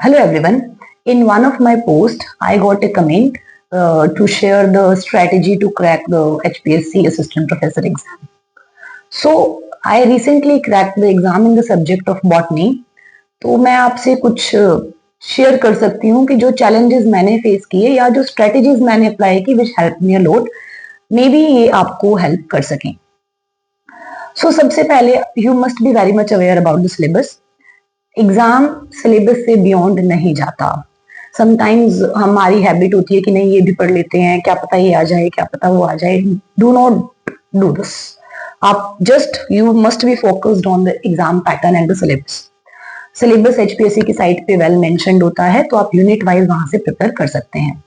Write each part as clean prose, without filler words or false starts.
Hello everyone. In one of my posts, I got a comment to share the strategy to crack the HPSC Assistant Professor exam. So I recently cracked the exam in the subject of botany. तो मैं आपसे कुछ share कर सकती हूँ कि जो challenges मैंने फेस किए या जो strategies मैंने अप्लाई की which helped me a lot, may be ये आपको हेल्प कर सकें. सो सबसे पहले you must be very much aware about the syllabus. Exam syllabus से बियॉन्ड नहीं जाता. समटाइम्स हमारी हैबिट होती है कि नहीं ये भी पढ़ लेते हैं, क्या पता ये आ जाए, क्या पता वो आ जाए. Do not do this. आप just you must be focused on the exam pattern and the syllabus. Syllabus HPSC की साइट पे वेल मेंशन्ड होता है, तो आप यूनिट वाइज वहां से प्रिपेयर कर सकते हैं.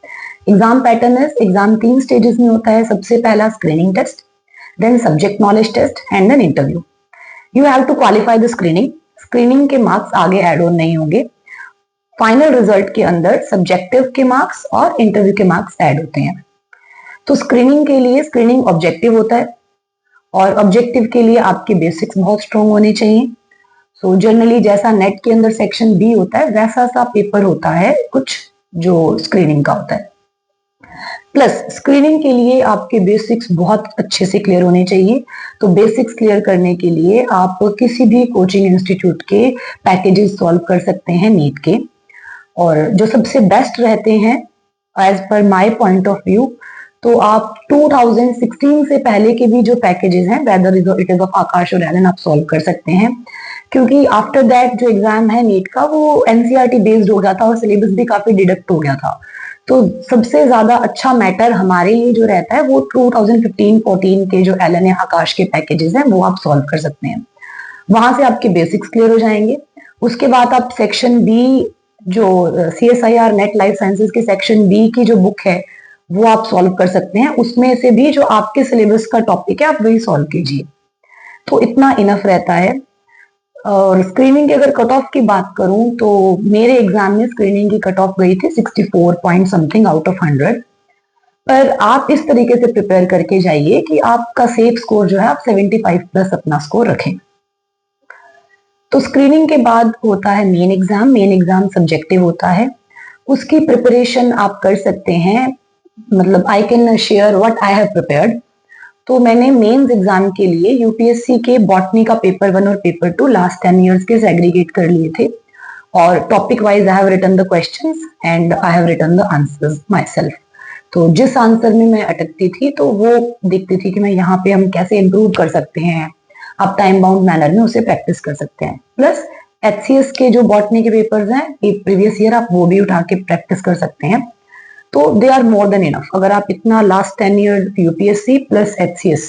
एग्जाम पैटर्न है, एग्जाम 3 स्टेजेस में होता है. सबसे पहला screening test, then subject knowledge test and then interview. You have to qualify the screening. Screening के मार्क्स आगे ऐड ऑन नहीं होंगे. फाइनल रिजल्ट के अंदर सब्जेक्टिव के मार्क्स और इंटरव्यू के मार्क्स ऐड होते हैं. तो स्क्रीनिंग के लिए स्क्रीनिंग ऑब्जेक्टिव होता है और ऑब्जेक्टिव के लिए आपके बेसिक्स बहुत स्ट्रॉन्ग होने चाहिए. सो जनरली जैसा नेट के अंदर सेक्शन बी होता है वैसा सा पेपर होता है कुछ जो स्क्रीनिंग का होता है. प्लस स्क्रीनिंग के लिए आपके बेसिक्स बहुत अच्छे से क्लियर होने चाहिए. तो बेसिक्स क्लियर करने के लिए आप किसी भी कोचिंग इंस्टीट्यूट के पैकेजेस सॉल्व कर सकते हैं नीट के. और जो सबसे बेस्ट रहते हैं as per my point of view, तो आप 2016 से पहले के भी जो पैकेजेस हैं वेदर इट इज ऑफ आकाश और एलन आप सॉल्व कर सकते हैं. क्योंकि आफ्टर दैट जो एग्जाम है नीट का वो एनसीईआरटी बेस्ड हो गया था और सिलेबस भी काफी डिडक्ट हो गया था. तो सबसे ज्यादा अच्छा मैटर हमारे लिए जो रहता है वो 2015-14 के जो एलन या आकाश के पैकेजेस हैं वो आप सॉल्व कर सकते हैं. वहां से आपके बेसिक्स क्लियर हो जाएंगे. उसके बाद आप सेक्शन बी जो CSIR नेट लाइफ साइंसेज के सेक्शन बी की जो बुक है वो आप सॉल्व कर सकते हैं. उसमें से भी जो आपके सिलेबस का टॉपिक है आप वही सॉल्व कीजिए. तो इतना इनफ रहता है. और स्क्रीनिंग की अगर कट ऑफ की बात करूं तो मेरे एग्जाम में स्क्रीनिंग की कट ऑफ गई थी 64 पॉइंट समथिंग आउट ऑफ 100. पर आप इस तरीके से प्रिपेयर करके जाइए कि आपका सेफ स्कोर जो है आप 75 प्लस अपना स्कोर रखें. तो स्क्रीनिंग के बाद होता है main exam. Main exam subjective होता है. उसकी प्रिपरेशन आप कर सकते हैं. मतलब I can share what I have prepared. तो मैंने मेंस एग्जाम के लिए यूपीएससी के बॉटनी का पेपर 1 और पेपर 2 लास्ट 10 इयर्स के सेग्रीगेट कर लिए थे. और topic wise I have written the questions and I have written the answers myself. तो जिस आंसर में मैं अटकती थी तो वो देखती थी कि मैं यहाँ पे हम कैसे इम्प्रूव कर सकते हैं. आप टाइम बाउंड मैनर में उसे प्रैक्टिस कर सकते हैं. प्लस HCS के जो बॉटनी के पेपर्स हैं प्रीवियस ईयर आप वो भी उठा के प्रैक्टिस कर सकते हैं. तो they are more than enough. अगर आप इतना last 10 year UPSC plus HCS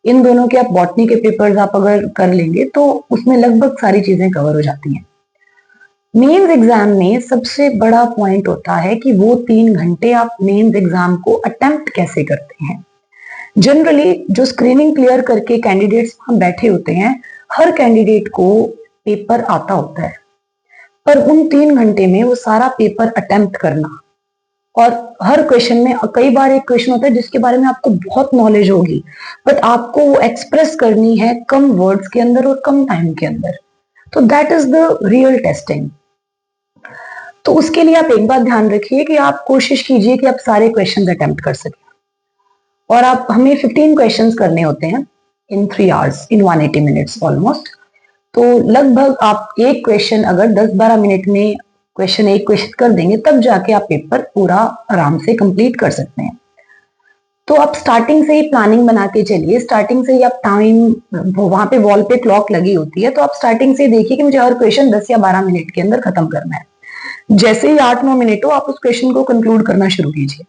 इन दोनों के आप बॉटनी के पेपर्स आप अगर कर लेंगे तो उसमें लगभग सारी चीजें कवर हो जाती हैं. मेंस एग्जाम में सबसे बड़ा पॉइंट होता है कि वो 3 घंटे आप मेंस एग्जाम को अटेम्प्ट कैसे करते हैं. जनरली जो स्क्रीनिंग क्लियर करके कैंडिडेट्स वहां बैठे होते हैं हर कैंडिडेट को पेपर आता होता है. पर उन 3 घंटे में वो सारा पेपर अटेम्प्ट करना और हर क्वेश्चन में कई बार एक क्वेश्चन होता है जिसके बारे में आपको बहुत नॉलेज होगी बट आपको वो एक्सप्रेस करनी है कम वर्ड्स के अंदर और कम टाइम के अंदर. तो that is the real testing. तो उसके लिए आप एक बात ध्यान रखिए कि आप कोशिश कीजिए कि आप सारे क्वेश्चन अटेम्प्ट कर सकें. और आप हमें 15 क्वेश्चंस करने होते हैं इन 3 आवर्स इन 180 मिनट्स ऑलमोस्ट. तो लगभग आप एक क्वेश्चन अगर 10-12 मिनट में एक क्वेश्चन कर देंगे तब जाके आप पेपर पूरा आराम से कंप्लीट कर सकते हैं. तो आप स्टार्टिंग से ही प्लानिंग बना के चलिए. स्टार्टिंग से ही आप टाइम वहां पे वॉल पे क्लॉक लगी होती है तो आप स्टार्टिंग से देखिए कि मुझे हर क्वेश्चन 10 या 12 मिनट के अंदर खत्म करना है. जैसे ही 8-9 मिनट हो आप उस क्वेश्चन को कंक्लूड करना शुरू कीजिए.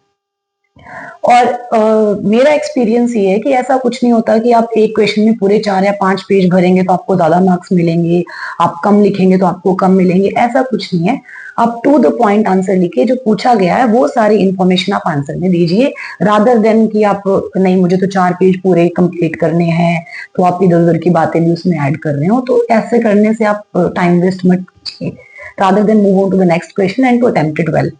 और मेरा एक्सपीरियंस ये है कि ऐसा कुछ नहीं होता कि आप एक क्वेश्चन में पूरे 4 या 5 पेज भरेंगे तो आपको ज्यादा मार्क्स मिलेंगे, आप कम लिखेंगे तो आपको कम मिलेंगे. ऐसा कुछ नहीं है. आप टू द पॉइंट आंसर लिखिए. जो पूछा गया है वो सारी इंफॉर्मेशन आप आंसर में दीजिए रादर देन कि आप नहीं मुझे तो 4 पेज पूरे कंप्लीट करने हैं तो आप इधर उधर की बातें भी उसमें ऐड कर रहे हो. तो ऐसे करने से आप टाइम वेस्ट मत कीजिए. Rather than move on to the next question and to attempt it well.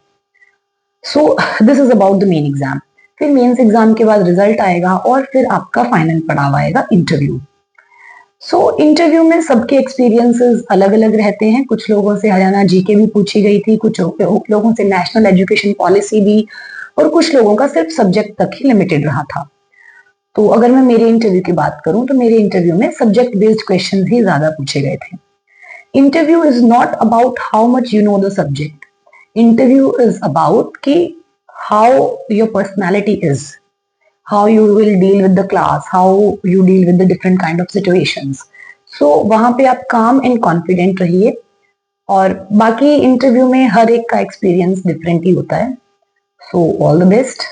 So this is about the main exam. फिर मेंस एग्जाम के बाद रिजल्ट आएगा और फिर आपका फाइनल पड़ाव आएगा इंटरव्यू. सो इंटरव्यू में सबके एक्सपीरियंसेस अलग अलग रहते हैं। कुछ लोगों से हरियाणा जीके भी पूछी गई थी, कुछ लोगों से नेशनल एजुकेशन पॉलिसी भी, और कुछ लोगों का सिर्फ सब्जेक्ट तक ही लिमिटेड रहा था। तो अगर मैं मेरे इंटरव्यू की बात करूं तो मेरे इंटरव्यू में सब्जेक्ट बेस्ड क्वेश्चन ही ज्यादा पूछे गए थे। Interview is not about how much you know the subject, interview is about कि how your personality is, how you will deal with the class, how you deal with the different kind of situations. So वहां पे आप calm and confident रहिए। और बाकी interview में हर एक का एक्सपीरियंस डिफरेंट ही होता है। So all the best.